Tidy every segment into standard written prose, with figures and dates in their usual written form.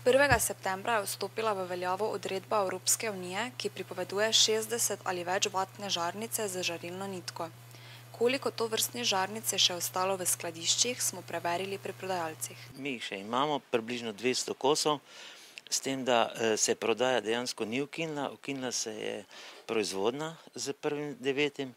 1. septembra je vstopila v veljavo odredba Evropske unije, ki pripoveduje 60 ali več vatne žarnice z žarilno nitko. Koliko tovrstnih žarnic je še ostalo v skladiščih, smo preverili pri prodajalcih. Mi jih še imamo, približno 200 kosov, s tem, da se prodaja dejansko ni ukinila se je proizvodnja z 1.9.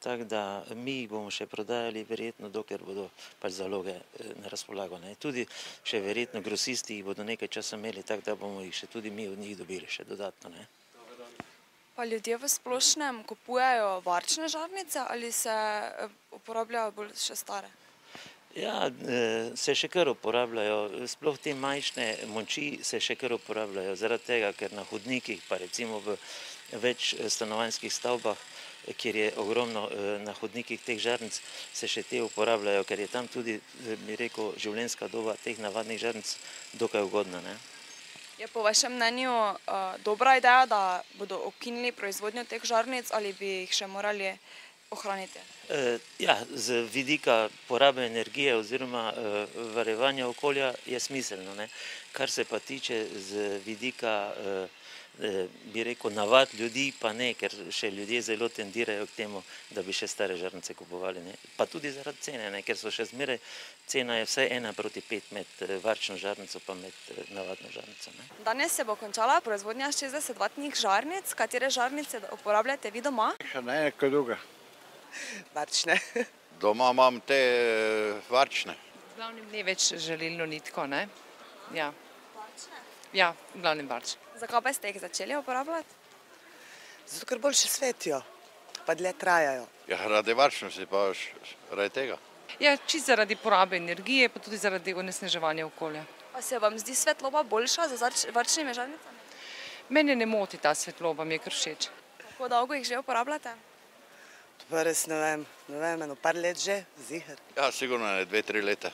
Tako da mi jih bomo še prodajali verjetno, dokler bodo pač zaloge na razpolago. Tudi še verjetno grosisti jih bodo nekaj časa imeli, tako da bomo jih še tudi mi od njih dobili še dodatno. Pa ljudje v splošnem kupujejo varčne žarnice ali se uporabljajo bolj še stare? Ja, se še kar uporabljajo, sploh te majhne moči se še kar uporabljajo, zaradi tega, ker na hodnikih, pa recimo v več stanovanjskih stavbah, kjer je ogromno na hodnikih teh žarnic, se še te uporabljajo, ker je tam tudi, bi rekel, življenjska doba teh navadnih žarnic dokaj ugodna. Je po vašem mnenju dobra ideja, da bodo ukinili proizvodnjo teh žarnic ali bi jih še morali ohraniti? Ja, z vidika porabe energije oziroma varevanja okolja je smiselno. Kar se pa tiče z vidika, bi rekel, navad ljudi, pa ne, ker še ljudje zelo tendirajo k temu, da bi še stare žarnice kupovali. Pa tudi zaradi cene, ker so še zmeraj, cena je vsaj 1:5 med varčno žarnico pa med navadno žarnico. Danes se bo končala proizvodnja 60 vatnih žarnic. Katere žarnice uporabljate vi doma? Ne, neka druga. Varčne. Doma imam te varčne. V glavnem ne več žarilno nitko, ne? Ja. Varčne? Ja, v glavnem varčne. Zakaj pa ste jih začeli uporabljati? Zato, ker boljše svetijo, pa dlje trajajo. Ja, radi varčnosti pa radi tega. Ja, čisto zaradi porabe energije, pa tudi zaradi onesnaževanja okolja. Pa se vam zdi svetloba boljša za varčnimi žarnicami? Mene ne moti ta svetloba, mi je kar všeč. Kako dolgo jih že uporabljate? To pa res ne vem, eno par let že, ziher. Ja, sigurno 2-3 leta.